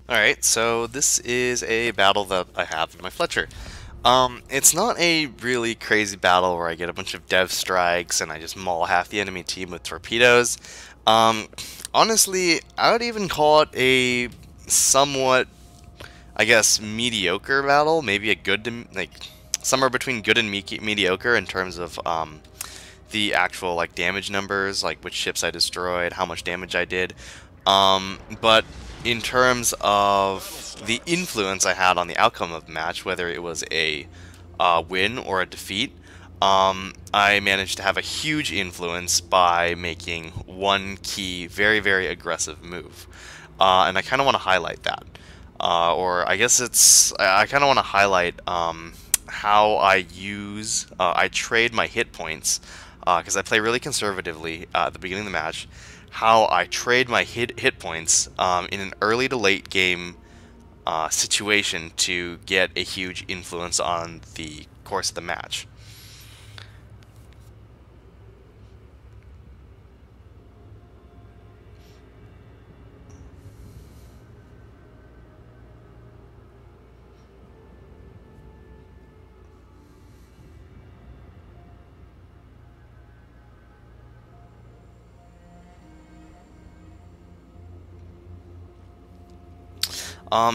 Alright, so this is a battle that I have in my Fletcher. It's not a really crazy battle where I get a bunch of dev strikes and I just maul half the enemy team with torpedoes. Um, Honestly, I would even call it a somewhat, I guess, mediocre battle. Maybe a good, like, somewhere between good and mediocre in terms of, the actual like damage numbers, like which ships I destroyed, how much damage I did. But in terms of the influence I had on the outcome of the match, whether it was a win or a defeat, I managed to have a huge influence by making one key, very, very aggressive move. And I kind of want to highlight that. Or I guess I kind of want to highlight how I trade my hit points, because I play really conservatively at the beginning of the match, how I trade my hit points in an early to late game situation to get a huge influence on the course of the match.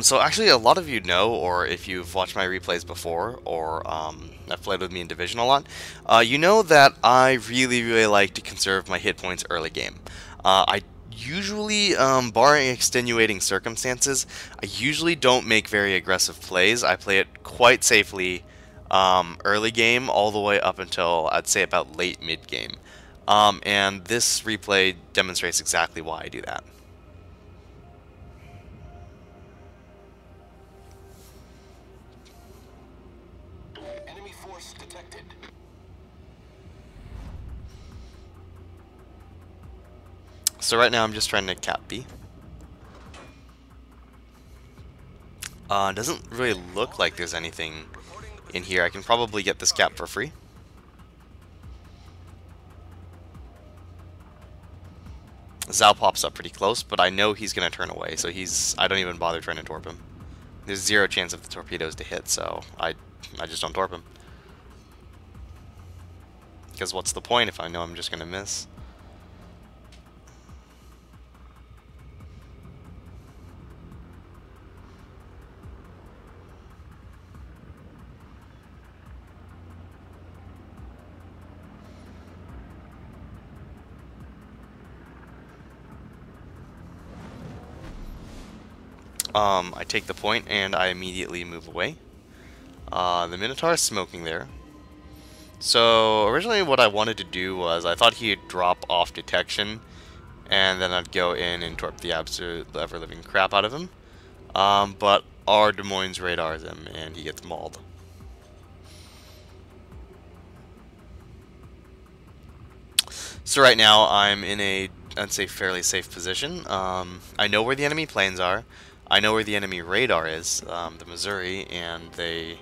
So actually, a lot of you know, or if you've watched my replays before, or have played with me in Division a lot, you know that I really, really like to conserve my hit points early game. I usually, barring extenuating circumstances, I usually don't make very aggressive plays. I play it quite safely early game, all the way up until, I'd say, about late mid game. And this replay demonstrates exactly why I do that. Enemy force detected. So right now I'm just trying to cap B. Doesn't really look like there's anything in here. I can probably get this cap for free. Zal pops up pretty close, but I know he's going to turn away, so I don't even bother trying to torp him. There's zero chance of the torpedoes to hit, so I just don't torp him. Because what's the point if I know I'm just going to miss? I take the point and I immediately move away. The Minotaur is smoking there. So originally what I wanted to do was I thought he'd drop off detection and then I'd go in and torp the absolute ever-living crap out of him. But our Des Moines radars him and he gets mauled. So right now I'm in a, I'd say, fairly safe position. I know where the enemy planes are. I know where the enemy radar is, the Missouri, and they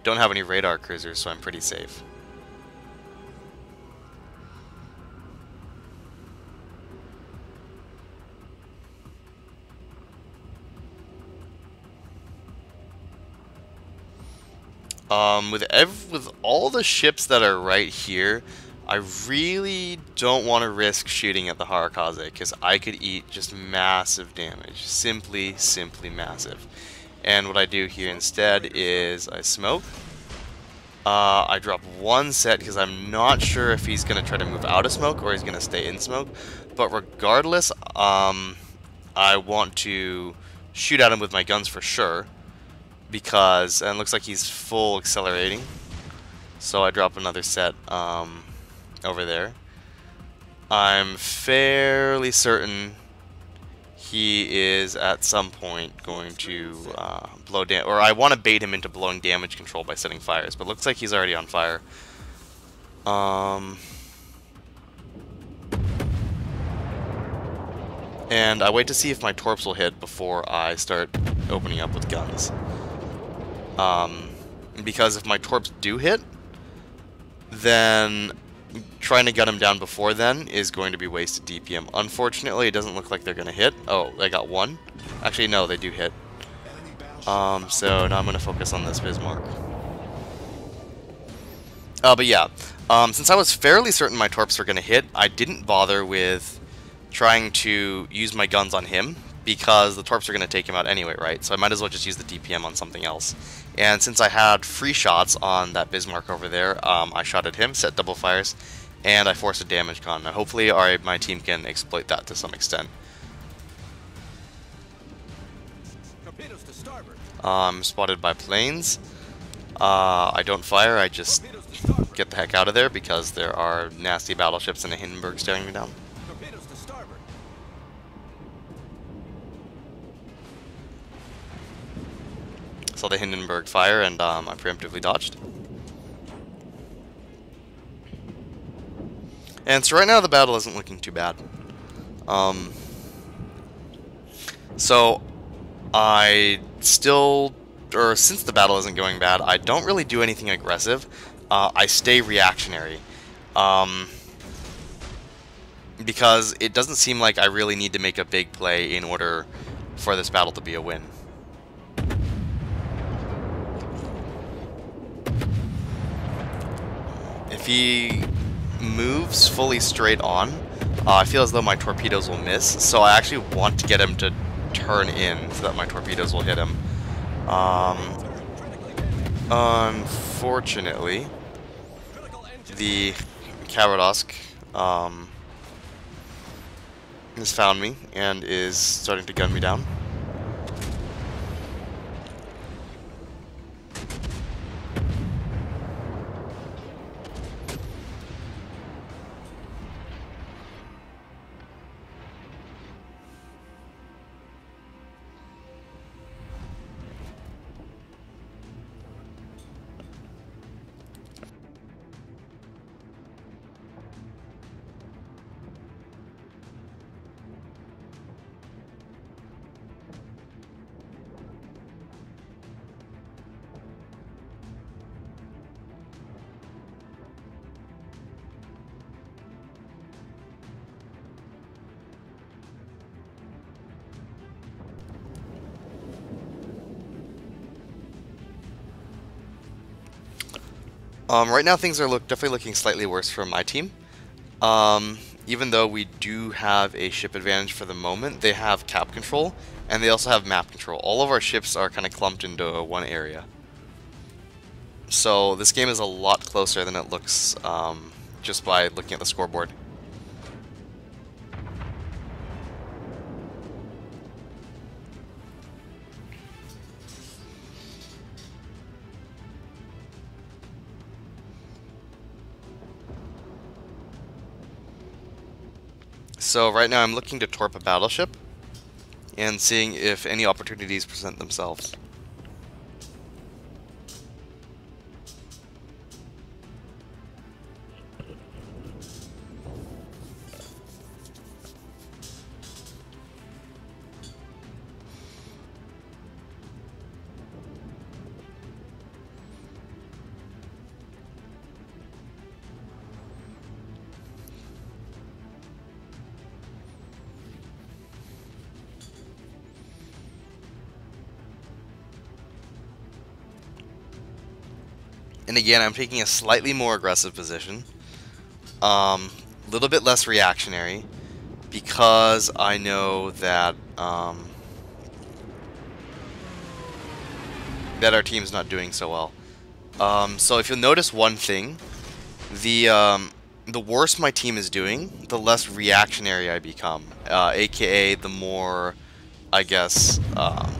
don't have any radar cruisers, so I'm pretty safe. With all the ships that are right here, I really don't want to risk shooting at the Harakaze, because I could eat just massive damage. Simply massive. And what I do here instead is I smoke. I drop one set because I'm not sure if he's going to try to move out of smoke or he's going to stay in smoke. But regardless, I want to shoot at him with my guns for sure. Because, and it looks like he's full accelerating. So I drop another set over there. I'm fairly certain he is at some point going to blow damage, or I want to bait him into blowing damage control by setting fires, but looks like he's already on fire. And I wait to see if my torps will hit before I start opening up with guns. Because if my torps do hit, then trying to gut him down before then is going to be wasted DPM. Unfortunately, it doesn't look like they're going to hit. Oh, they got one. Actually, no, they do hit. So now I'm going to focus on this Bismarck. But yeah, since I was fairly certain my torps were going to hit, I didn't bother with trying to use my guns on him, because the torps are going to take him out anyway, right? So I might as well just use the DPM on something else. And since I had free shots on that Bismarck over there, I shot at him, set double fires, and I forced a damage con. Now hopefully my team can exploit that to some extent. Torpedoes to starboard. I'm spotted by planes. I don't fire, I just get the heck out of there because there are nasty battleships and a Hindenburg staring me down. Torpedoes to starboard. Saw the Hindenburg fire and I preemptively dodged. And so right now the battle isn't looking too bad. So I still, or since the battle isn't going bad, I don't really do anything aggressive. I stay reactionary. Because it doesn't seem like I really need to make a big play in order for this battle to be a win. If he moves fully straight on, I feel as though my torpedoes will miss, so I actually want to get him to turn in so that my torpedoes will hit him. Unfortunately, the Kavadosk has found me and is starting to gun me down. Right now things are definitely looking slightly worse for my team. Even though we do have a ship advantage for the moment, they have cap control, and they also have map control. All of our ships are kind of clumped into one area. So this game is a lot closer than it looks just by looking at the scoreboard. So right now I'm looking to torp a battleship and seeing if any opportunities present themselves. And again, I'm taking a slightly more aggressive position, little bit less reactionary, because I know that that our team's not doing so well. So if you'll notice one thing, the worse my team is doing, the less reactionary I become, aka the more, I guess,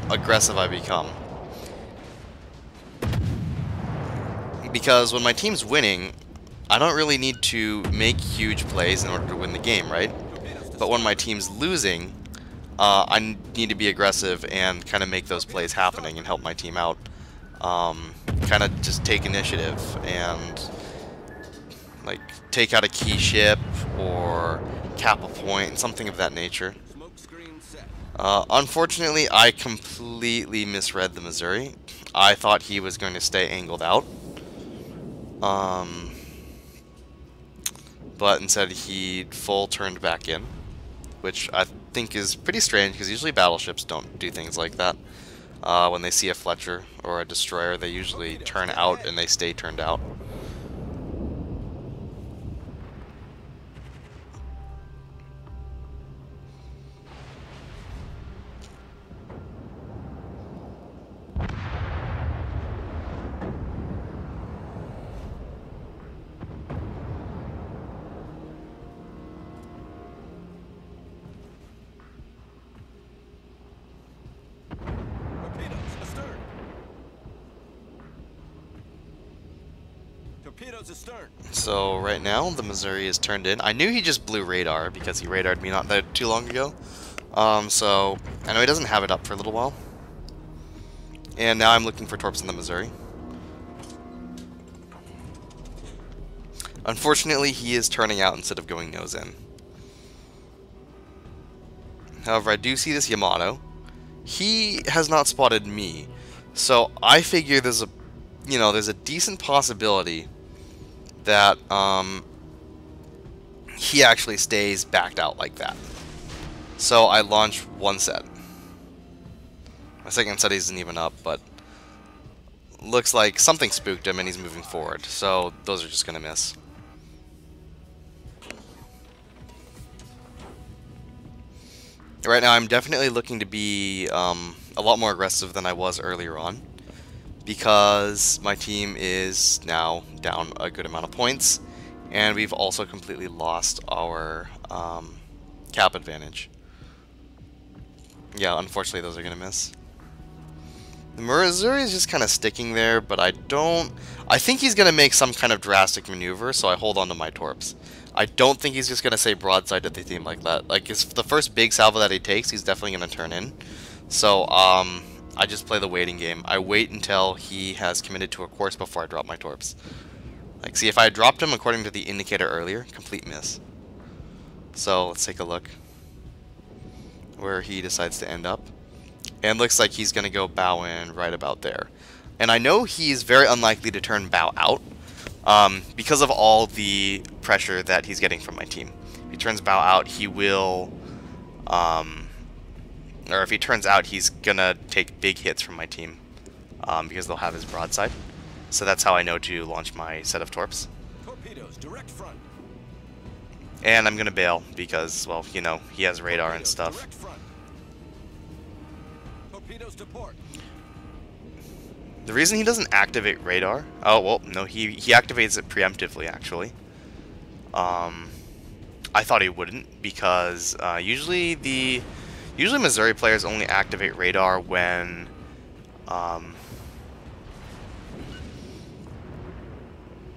aggressive I become. Because when my team's winning, I don't really need to make huge plays in order to win the game, right? But when my team's losing, I need to be aggressive and kind of make those plays happening and help my team out. Kind of just take initiative and like take out a key ship or cap a point, something of that nature. Unfortunately, I completely misread the Missouri. I thought he was going to stay angled out. But instead he full turned back in, which I think is pretty strange because usually battleships don't do things like that. When they see a Fletcher or a Destroyer, they usually turn out and they stay turned out. Torpedoes astern. Torpedoes astern. So right now, the Missouri is turned in. I knew he just blew radar because he radared me not that too long ago. So I know he doesn't have it up for a little while. And now I'm looking for torps in the Missouri. Unfortunately, he is turning out instead of going nose in. However, I do see this Yamato. He has not spotted me, so I figure there's a decent possibility that he actually stays backed out like that. So I launch one set. My second set isn't even up, but looks like something spooked him and he's moving forward. So those are just gonna miss. Right now, I'm definitely looking to be a lot more aggressive than I was earlier on, because my team is now down a good amount of points, and we've also completely lost our cap advantage. Yeah, unfortunately, those are going to miss. The Missouri is just kind of sticking there, but I think he's going to make some kind of drastic maneuver, so I hold on to my torps. I don't think he's just going to say broadside to the team like that. Like, it's the first big salvo that he takes, he's definitely going to turn in. So, I just play the waiting game. I wait until he has committed to a course before I drop my torps. Like, see, if I dropped him according to the indicator earlier, complete miss. So, let's take a look where he decides to end up. And looks like he's going to go bow in right about there. And I know he's very unlikely to turn bow out, because of all the pressure that he's getting from my team. If he turns bow out, he will, or if he turns out, he's gonna take big hits from my team, because they'll have his broadside. So that's how I know to launch my set of torps. Torpedoes direct front. And I'm gonna bail because, well, you know, he has radar and stuff. Direct front. Torpedoes to port. The reason he doesn't activate radar... Oh, well, no, he activates it preemptively, actually. I thought he wouldn't, because usually Missouri players only activate radar when...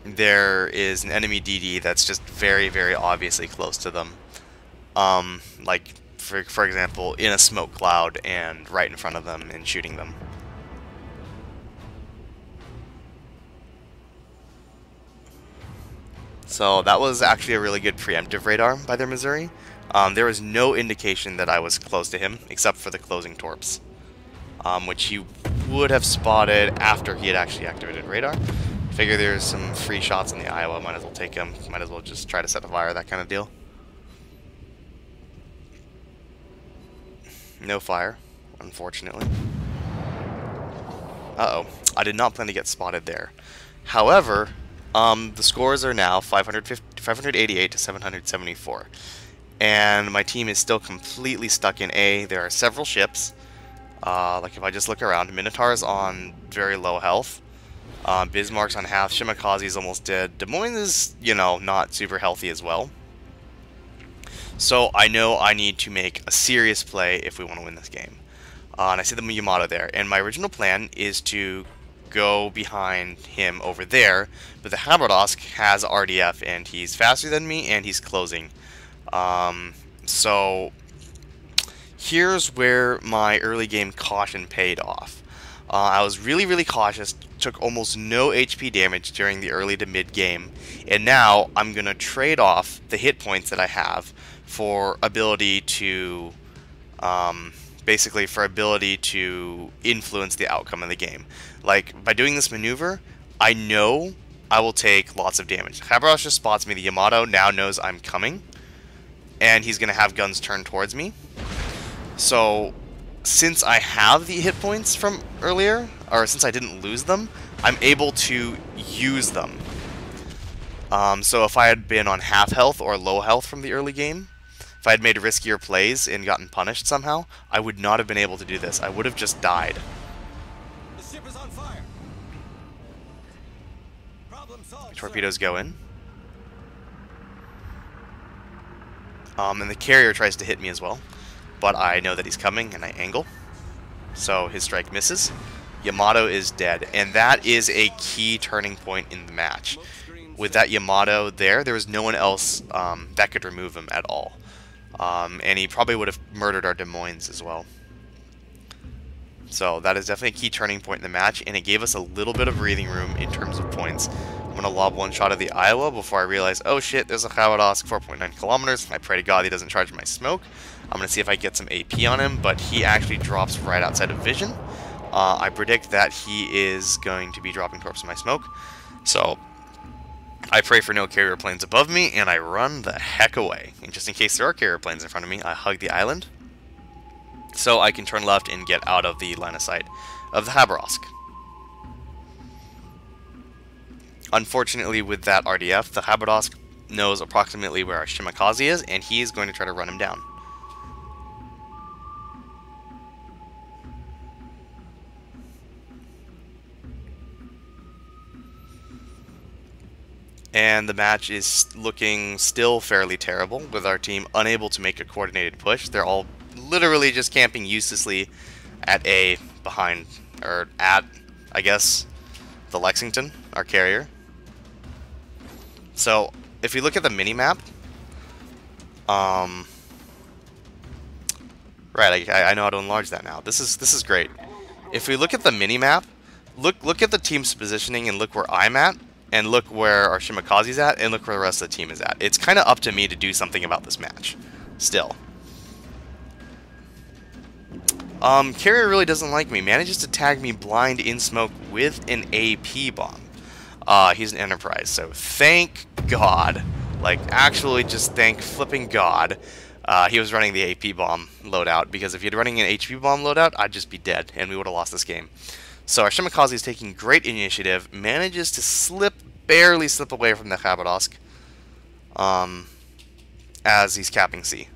there is an enemy DD that's just very, very obviously close to them. Like, for example, in a smoke cloud and right in front of them and shooting them. So that was actually a really good preemptive radar by their Missouri. There was no indication that I was close to him, except for the closing torps, which he would have spotted after he had actually activated radar. Figure there's some free shots in the Iowa, might as well take him, might as well just try to set a fire, that kind of deal. No fire, unfortunately. Uh-oh, I did not plan to get spotted there. However, the scores are now 588 to 774. And my team is still completely stuck in A. There are several ships. Like if I just look around, Minotaur's on very low health. Bismarck's on half. Shimakaze's almost dead. Des Moines is, you know, not super healthy as well. So I know I need to make a serious play if we want to win this game. And I see the Yamato there. And my original plan is to go behind him over there, but the Haberdosk has RDF and he's faster than me and he's closing. So here's where my early game caution paid off. I was really, really cautious, took almost no HP damage during the early to mid game, and now I'm gonna trade off the hit points that I have for ability to basically for ability to influence the outcome of the game. Like, by doing this maneuver, I know I will take lots of damage. Haberdosk just spots me. The Yamato now knows I'm coming, and he's going to have guns turned towards me. So, since I have the hit points from earlier, or since I didn't lose them, I'm able to use them. So if I had been on half health or low health from the early game, if I had made riskier plays and gotten punished somehow, I would not have been able to do this. I would have just died. The ship is on fire. Problem solved, Torpedoes go in. And the carrier tries to hit me as well, but I know that he's coming and I angle. So his strike misses. Yamato is dead, and that is a key turning point in the match. With that Yamato there was no one else that could remove him at all. And he probably would have murdered our Des Moines as well. So that is definitely a key turning point in the match, and it gave us a little bit of breathing room in terms of points. I'm going to lob one shot at the Iowa before I realize, oh shit, there's a Khawadosk 4.9 kilometers. I pray to God he doesn't charge my smoke. I'm going to see if I get some AP on him, but he actually drops right outside of vision. I predict that he is going to be dropping towards my smoke. So I pray for no carrier planes above me, and I run the heck away. And just in case there are carrier planes in front of me, I hug the island, so I can turn left and get out of the line of sight of the Khabarovsk. Unfortunately, with that RDF, the Khabarovsk knows approximately where our Shimakaze is, and he is going to try to run him down. And the match is looking still fairly terrible, with our team unable to make a coordinated push. They're all literally just camping uselessly at I guess, the Lexington, our carrier. So, if we look at the mini-map, right, I know how to enlarge that now. This is great. If we look at the mini-map, look at the team's positioning and look where I'm at, and look where our Shimakaze's at, and look where the rest of the team is at. It's kind of up to me to do something about this match, still. Carrier really doesn't like me. Manages to tag me blind in smoke with an AP bomb. He's an Enterprise, so thank God. Like, actually just thank flipping God. He was running the AP bomb loadout, because if he had running an HP bomb loadout, I'd just be dead, and we would have lost this game. So our Shimakaze is taking great initiative, manages to barely slip away from the Khabarovsk, as he's capping C.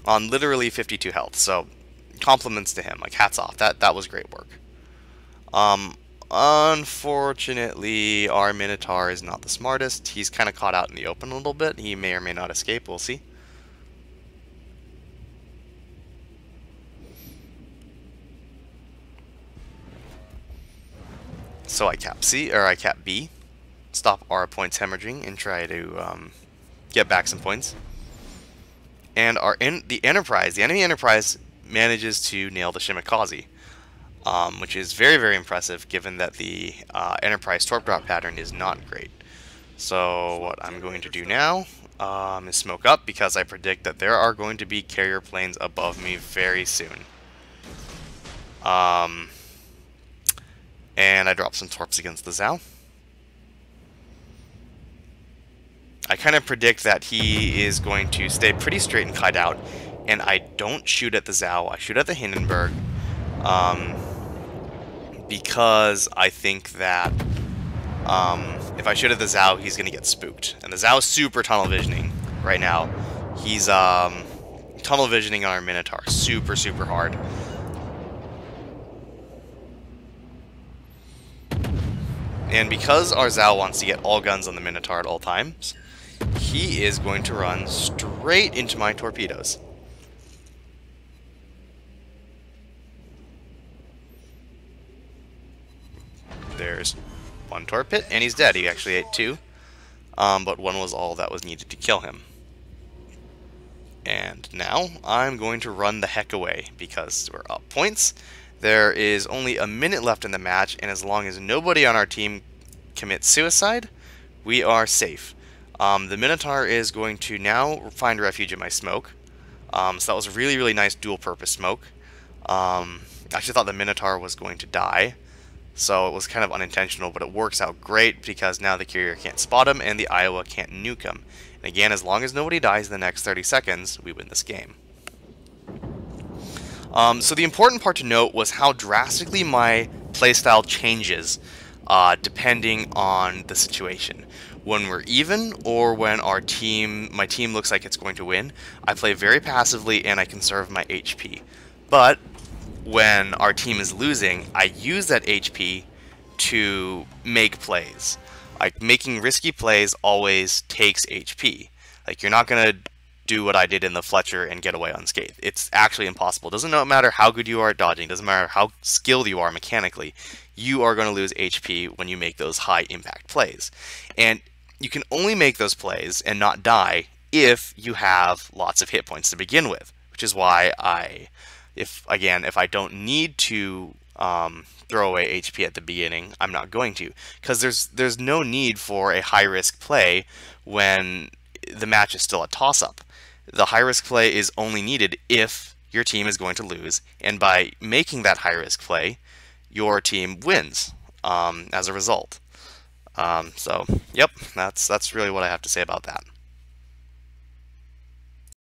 On literally 52 health, so compliments to him, like hats off. That was great work. Unfortunately, our Minotaur is not the smartest. He's kind of caught out in the open a little bit. He may or may not escape. We'll see. So I cap B, stop our points hemorrhaging, and try to get back some points. And the enemy Enterprise manages to nail the Shimakaze, which is very, very impressive, given that the Enterprise torp drop pattern is not great. So what I'm going to do now is smoke up, because I predict that there are going to be carrier planes above me very soon. And I drop some torps against the Zhao. I kind of predict that he is going to stay pretty straight and kite out, and I don't shoot at the Zhao, I shoot at the Hindenburg, because I think that if I shoot at the Zhao, he's going to get spooked. And the Zhao is super tunnel visioning right now. He's tunnel visioning on our Minotaur super, super hard. And because our Zhao wants to get all guns on the Minotaur at all times, he is going to run straight into my torpedoes. There's one torpid, and he's dead. He actually ate two, but one was all that was needed to kill him. And now I'm going to run the heck away, because we're up points. There is only a minute left in the match, and as long as nobody on our team commits suicide, we are safe. The Minotaur is going to now find refuge in my smoke. So that was a really, really nice dual-purpose smoke. I actually thought the Minotaur was going to die, So it was kind of unintentional, but it works out great because now the Courier can't spot him and the Iowa can't nuke him. And again, as long as nobody dies in the next 30 seconds, we win this game. So the important part to note was how drastically my playstyle changes depending on the situation. When we're even or when my team looks like it's going to win, I play very passively and I conserve my HP. But when our team is losing, I use that HP to make plays. Like, making risky plays always takes HP. Like, you're not gonna do what I did in the Fletcher and get away unscathed. It's actually impossible. It doesn't matter how good you are at dodging, it doesn't matter how skilled you are mechanically, you are going to lose HP when you make those high impact plays. And you can only make those plays and not die if you have lots of hit points to begin with, which is why if I don't need to throw away HP at the beginning, I'm not going to, because there's no need for a high risk play when the match is still a toss up. The high risk play is only needed if your team is going to lose, and by making that high risk play, your team wins as a result. So, yep, that's really what I have to say about that.